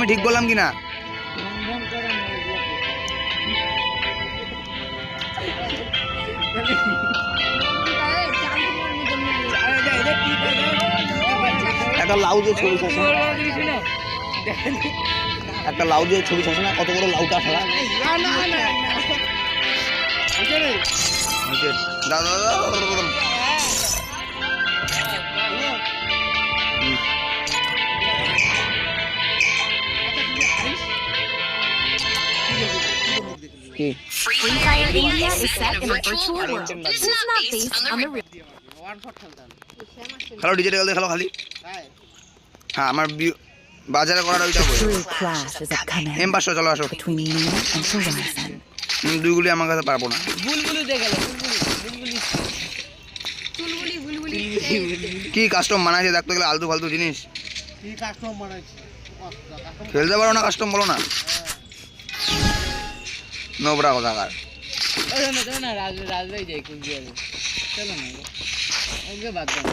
ঠিক বললাম কিনা? একটা লাউ দিয়ে ছবি আছে, একটা লাউ দিয়ে ছবি আছে না, কত বড় লাউটা ফেলা। Free Fire India is set in a virtual world. It is not based on the real. খেলো ডিজিটাল দিয়ে খেলো খালি। হ্যাঁ আমার বাজারে করার ওইটা বলি। M500 চলো আসো। দুই গুলি আমার কাছে পারবো না। বুলবুলি দেখে গেল, বুলবুলি কি কাস্টম বানাইছে দেখতে গেলে আলতু ফালতু জিনিস। কি কাস্টম বানাইছে? খেলতে পারো না কাস্টম বলো না। নোবরা কথাকার। চলো না রাজবাই যাই কোন দিয়ে চলো না ওকে বাদ দাও।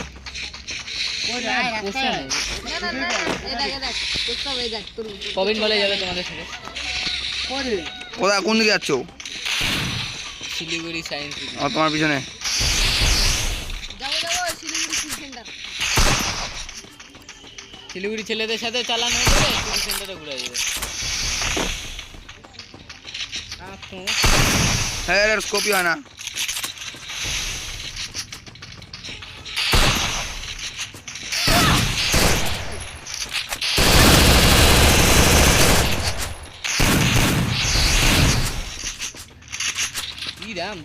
কবিন বলে যাবে তোমাদের সাথে। কোথায় কোন দিকে যাচ্ছ? শিলিগুড়ি সায়েন্স। ও তোমার পিছনে। শিলিগুড়ি ছেলেদের সাথে চালানো হয়ে যাবে, সিটি সেন্টারে ঘুরে যাবে। হ্যাঁ স্কোপই হয় না।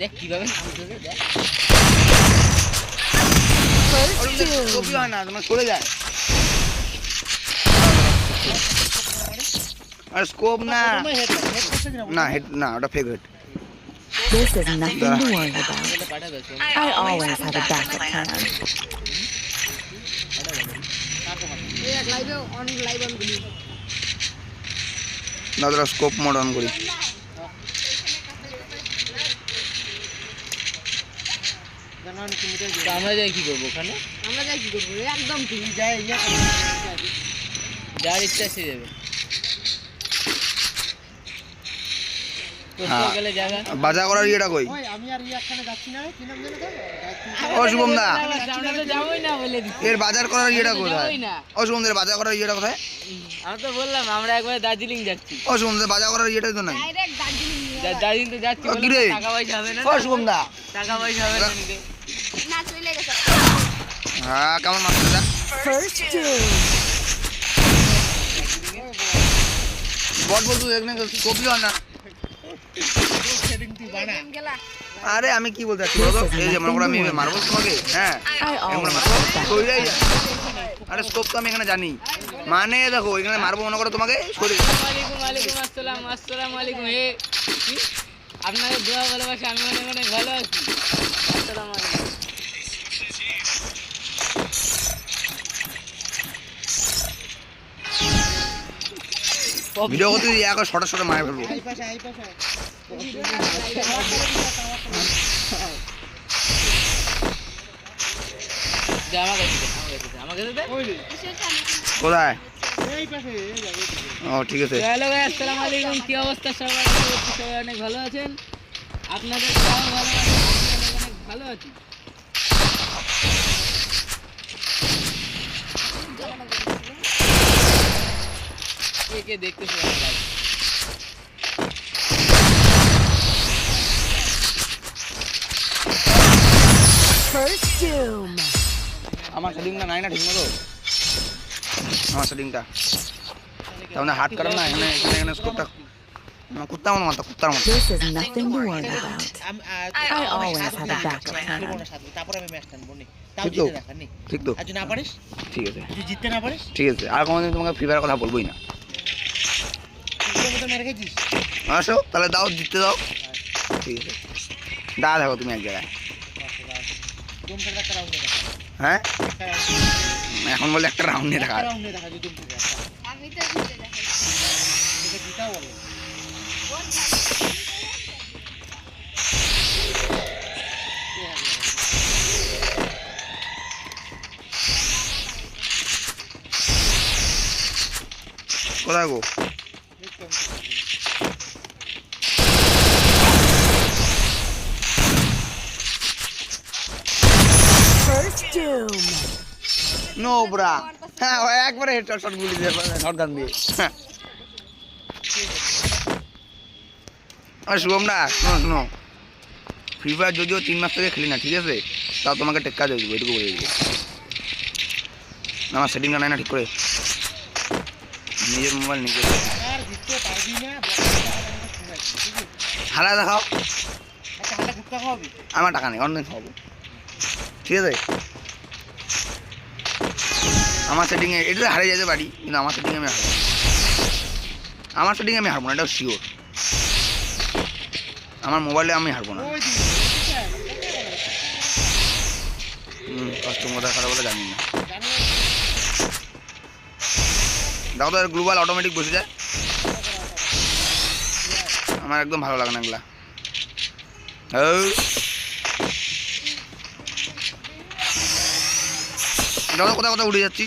দেখ কিভাবে স্কোপই হয় না, তোমার চলে যায়। আর স্কোপ না না হেড না, ওটা fake head. This is nothing to worry about. I always have a backup plan. দাদা স্কোপ মোড অন করি। আমরা যাই কি করবো ওখানে? একদম ঠিক যায়, যার ইচ্ছা সে যাবে। বাজার করার ইয়েটা কই? আমি আর একখানে যাচ্ছি না, কি নাম জানো তো? ও শুভম দা, আমরা তো যাবোই না বলে দিছি। এর বাজার করার ইয়েটা কোথায়? ও শুভম দা, বাজার করার ইয়েটা কোথায়? আমি তো বললাম আমরা একবার দার্জিলিং যাচ্ছি। ও শুভম দা, বাজার করার ইয়েটা তো নাই। দার্জিলিং তো যাচ্ছি, ও কি রে? টাকা পয়সা হবে না। ও শুভম দা, টাকা পয়সা হবে না নিতে। না চলে গেছে। হ্যাঁ কেমন মাছ দা? First two. বট বলতো এখানে স্কোপই হয় না। আরে আমি কি বলতে চাচ্ছি বলো, এই যে মনে করো আমি মারবো তোমাকে, হ্যাঁ এমন মারবো কইরাই যায়। আরে স্কোপ তো আমি এখানে জানি, মানে দেখো এখানে মারবো মনে করো তোমাকে সরে। ওয়ালাইকুম আসসালাম। আসসালামু আলাইকুম। হে আপনাদের দোয়া ভালোবাসা আমি অনেক অনেক ভালো আছি। আসসালামু আলাইকুম। ভিডিও করতে এখন শর্ট শর্ট মারে ফেলবো। কোথায়? ও ঠিক আছে। হ্যালো ভাই, আসসালামু আলাইকুম। কি অবস্থা সবার? সবাই অনেক ভালো আছেন? আপনাদের সবাই ভালো আছেন? অনেক অনেক ভালো আছি। কে দেখতেছে? First doom. আমার সেটিংটা নাই না ঠিক মতো, আমার সেটিংটা তাহলে হাত কাটার না এখানে এখানে এখানে স্কোপটা কুত্তার মতো মারতো, কুত্তার মতো। This is nothing to worry about. I always have a backup plan. তারপর আমি ম্যাচ টানবো নি। তাও ঠিক তো? জিতে দেখা নি। ঠিক তো? আর যদি না পারিস, ঠিক আছে যদি জিততে না পারিস, ঠিক আছে, আর কোনোদিন তোমাকে ফ্রি ফায়ার কথা বলবোই না। তুই মতো মেরে খেয়েছিস। আসো তাহলে দাও, জিততে দাও। ঠিক আছে দা, দেখো তুমি এক জায়গায়। দুম থেকে একটা রাউন্ডে দেখা। হ্যাঁ একটা রাউন্ডে। এখন বলে একটা রাউন্ড নিয়ে দেখা। একটা রাউন্ডে দেখা যদি দুম থেকে একটা। আমি তো জিতে দেখাই। তোকে জিতাও বলে। কোথায় গো? First doom. নো ব্রা, হ্যাঁ ও একবারে হেডশট শট গুলি দিয়ে শটগান দিয়ে। হ্যাঁ। আরে শুভম না, শোনো শোনো, ফ্রি ফায়ার যদিও 3 মাস থেকে খেলি না, ঠিক আছে, তাও তোমাকে টেক্কা দিয়ে দেবো, এটুকু বলে দেবো। আমার সেটিংটা নাই না ঠিক করে, নিজের মোবাইল নিজে আর জিততে পারবি না, হারা দেখাও। একটা হাতে গুপ্তা খাওয়াবি। আমার টাকা নেই, অনলাইন খাবো, ঠিক আছে। আমার সেটিংয়ে এটা হারিয়ে যেতে পারি, কিন্তু আমার সেটিংয়ে আমি হারবো না, আমার সেটিংয়ে আমি হারবো না, এটাও শিওর। আমার মোবাইলে আমি হারবো না। ওই দিন কাস্টম কথা খারাপ বলে জানি না। জানি দেখো তো গ্লোবাল অটোমেটিক বসে যায়, আমার একদম ভালো লাগে না এগুলা। দেখো কোথায় কোথায় উঠে যাচ্ছি।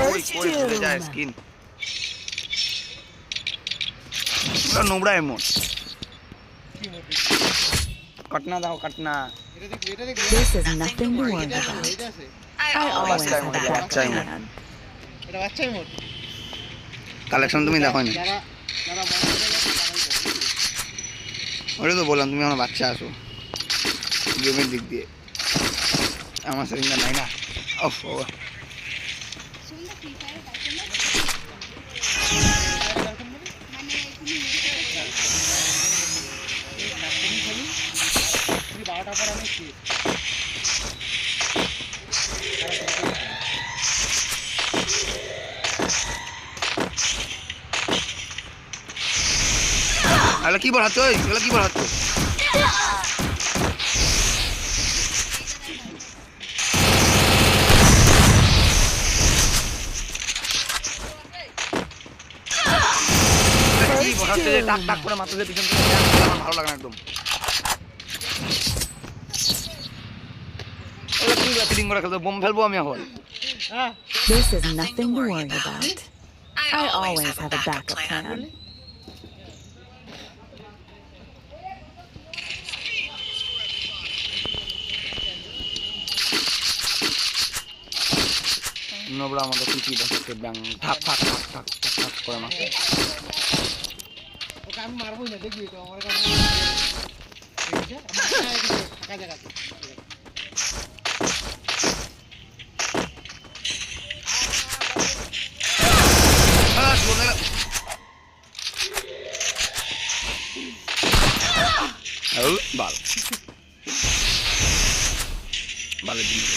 First ভুলে যায় doom. স্কিন, নোংরা এমন। কাটনা দাও কাটনা। এটা দেখবি, এটা দেখবি। This is nothing to worry about. এটা আছে। I always have a backup বাচ্চাই মনে। plan. এটা বাচ্চাই মোট। কালেকশন তুমি দেখো নি, যারা যারা বন্ধ হয়ে গেছে তারাই করে। ওটা তো বললাম তুমি আমার বাচ্চা আসো গেমের দিক দিয়ে, আমার সেদিনটা নাই না। ওফ বাবা, তুই 12টা পর আমি খেয়ে এগুলো কি পড়াচ্ছ? এগুলো কি পড়াচ্ছ? কি পড়াচ্ছে যে টাক টাক করে মাথা দিয়ে পিছন থেকে আমার ভালো লাগে না একদম। এগুলো কি ব্যাটিং করে খেলতে, বোম ফেলবো আমি এখন। This is nothing to worry about. I always have a backup plan. Nubra আমাদের পিঠি বসাতে ব্যাং ঠাক ঠাক ঠাক ঠাক ঠাক ঠাক করে মারছে। ওকে আমি মারবোই না, দেখবি তো আমার কাছে ফাঁকা জায়গাতে। ভালো ভালো জিনিস।